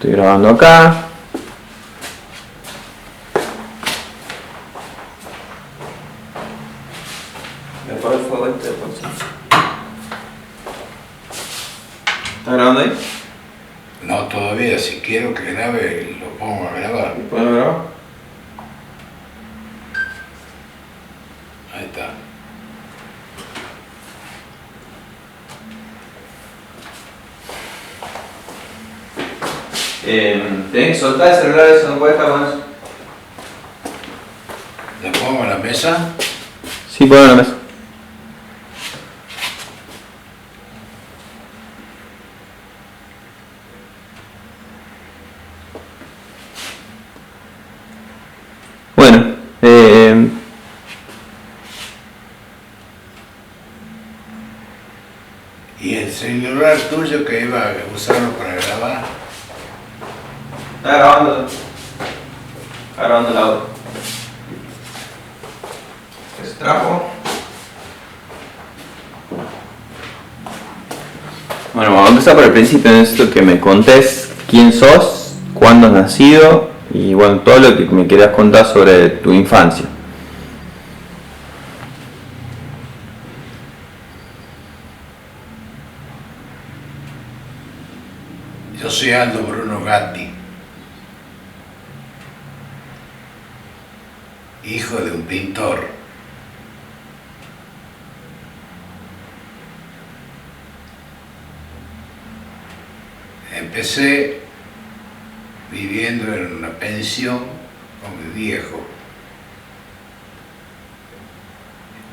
Estoy grabando acá. Me apago el fuego este por si. ¿Está grabando ahí? No, todavía. Si quiero que grabe, lo pongo a grabar. ¿Puedo grabar? Ahí está. Tenés que soltar el celular, eso no puede estar con eso. ¿Lo pongo en la mesa? Sí, ponlo en la mesa. Bueno, ¿Y el celular tuyo que iba a usarlo para grabar? está grabando. Está grabando el audio. Extrajo. Bueno, vamos a empezar por el principio. Necesito que me contés quién sos, cuándo has nacido y bueno, todo lo que me quieras contar sobre tu infancia. Yo soy Aldo Bruno Gatti, hijo de un pintor. Empecé viviendo en una pensión con mi viejo,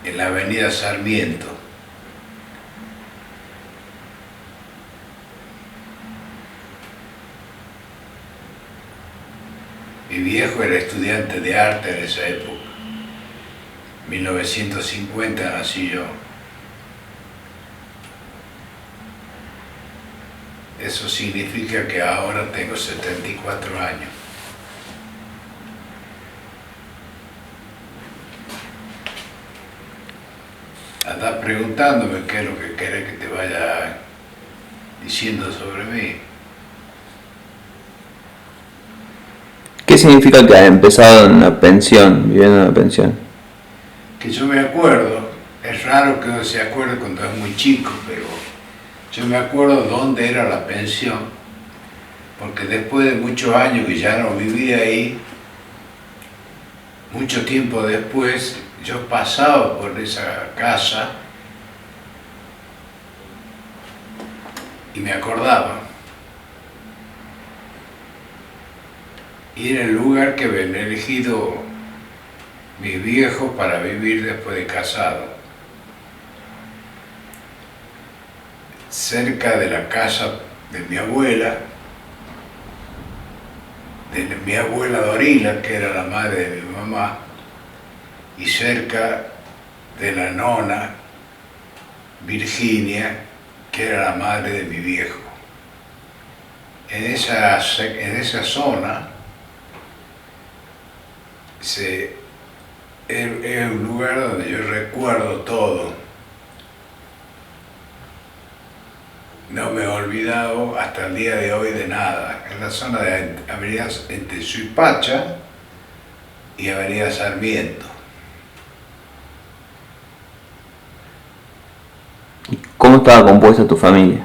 en la avenida Sarmiento. Mi viejo era estudiante de arte en esa época. 1950 nací yo. Eso significa que ahora tengo 74 años. Andás preguntándome qué es lo que querés que te vaya diciendo sobre mí. ¿Qué significa que has empezado en una pensión, viviendo en una pensión? Que yo me acuerdo, es raro que uno se acuerde cuando es muy chico, pero yo me acuerdo dónde era la pensión, porque después de muchos años que ya no vivía ahí, mucho tiempo después, yo pasaba por esa casa y me acordaba. Y era el lugar que habían elegido mis viejos para vivir después de casado. Cerca de la casa de mi abuela Dorila, que era la madre de mi mamá, y cerca de la nona Virginia, que era la madre de mi viejo. En esa zona es un lugar donde yo recuerdo todo. No me he olvidado hasta el día de hoy de nada. En la zona de Avenida entre Suipacha y Avenida Sarmiento. ¿Cómo estaba compuesta tu familia?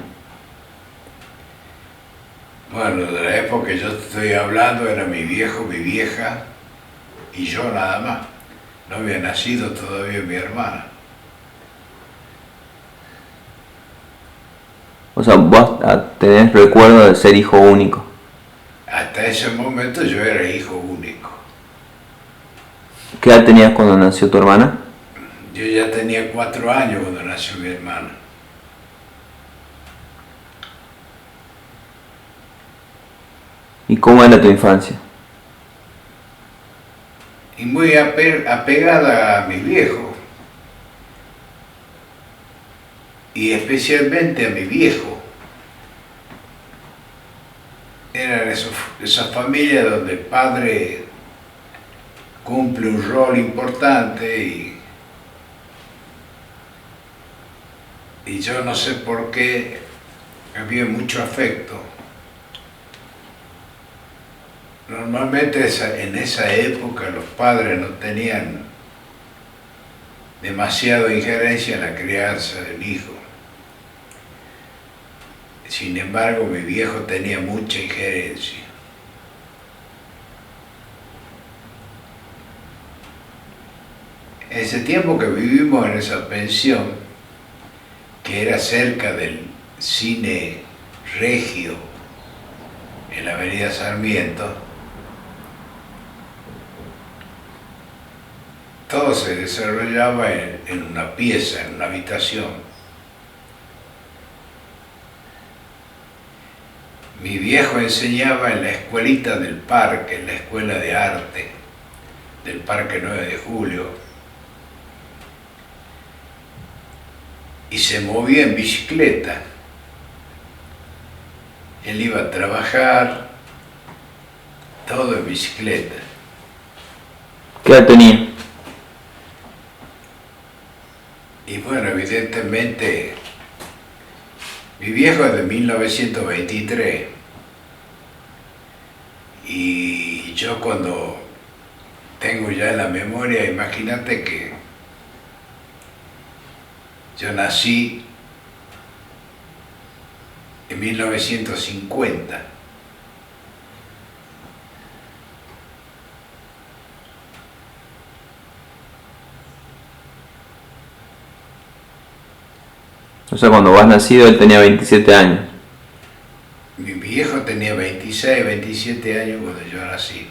Bueno, de la época que yo estoy hablando era mi viejo, mi vieja y yo nada más. No había nacido todavía mi hermana. O sea, vos tenés recuerdo de ser hijo único. Hasta ese momento yo era hijo único. ¿Qué edad tenías cuando nació tu hermana? Yo ya tenía 4 años cuando nació mi hermana. ¿Y cómo era tu infancia? Y muy apegada a mis viejos. Y especialmente a mi viejo. Eran esas familias donde el padre cumple un rol importante y yo no sé por qué había mucho afecto. Normalmente en esa época los padres no tenían demasiada injerencia en la crianza del hijo. Sin embargo, mi viejo tenía mucha injerencia. Ese tiempo que vivimos en esa pensión, que era cerca del cine Regio, en la avenida Sarmiento, todo se desarrollaba en una pieza, en una habitación. Mi viejo enseñaba en la escuelita del parque, en la escuela de arte del Parque 9 de Julio, y se movía en bicicleta. Él iba a trabajar, todo en bicicleta. ¿Qué edad tenía? Y bueno, evidentemente, mi viejo es de 1923. Y yo cuando tengo ya la memoria, imagínate que yo nací en 1950. O sea, cuando vos nacido él tenía 27 años. Mi viejo tenía 26, 27 años cuando yo nací.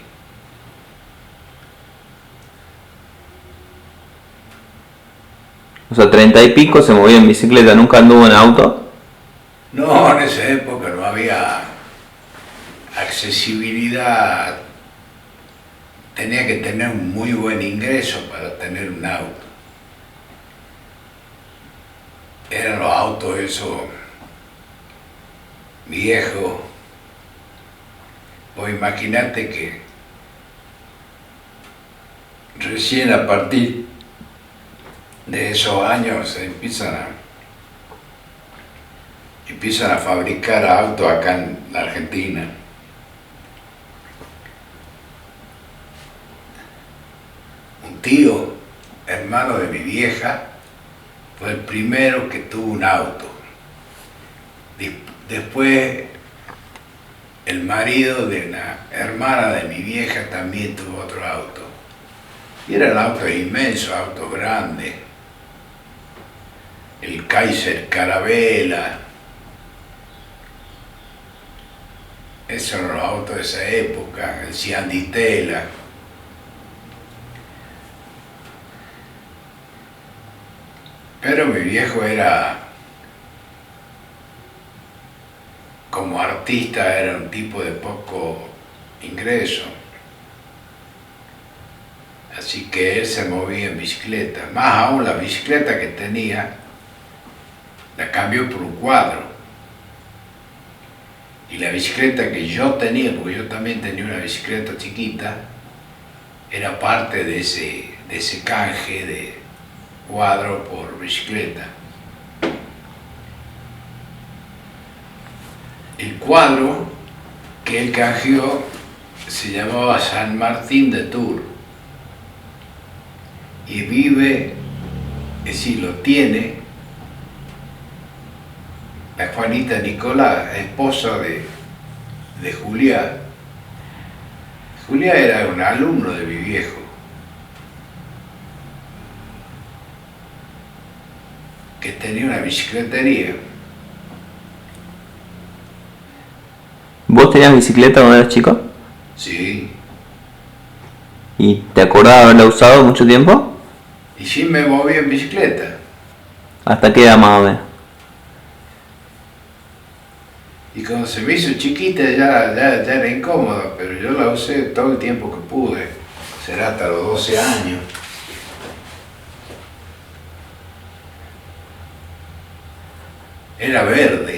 O sea, 30 y pico se movía en bicicleta, nunca anduvo en auto. No, en esa época no había accesibilidad. Tenía que tener un muy buen ingreso para tener un auto. Eran los autos esos viejos. Vos imaginate que recién a partir de esos años se empiezan a fabricar autos acá en la Argentina. Un tío, hermano de mi vieja, fue el primero que tuvo un auto. Después, el marido de la hermana de mi vieja también tuvo otro auto. Y eran autos inmensos, autos grandes. El Kaiser Carabela. Esos eran los autos de esa época, el Cianditela. Pero mi viejo era, como artista, era un tipo de poco ingreso. Así que él se movía en bicicleta. Más aún la bicicleta que tenía, la cambió por un cuadro. Y la bicicleta que yo tenía, porque yo también tenía una bicicleta chiquita, era parte de ese canje de cuadro por bicicleta. El cuadro que él canjeó se llamaba San Martín de Tours y vive, es decir, lo tiene la Juanita Nicolás, esposa de Julián. Julián era un alumno de mi viejo. Que tenía una bicicletería. ¿Vos tenías bicicleta cuando eras chico? Sí. ¿Y te acordás de haberla usado mucho tiempo? Y sí me moví en bicicleta. ¿Hasta qué edad más o menos? Y cuando se me hizo chiquita ya era incómoda, pero yo la usé todo el tiempo que pude. Será hasta los 12 años. Era verde.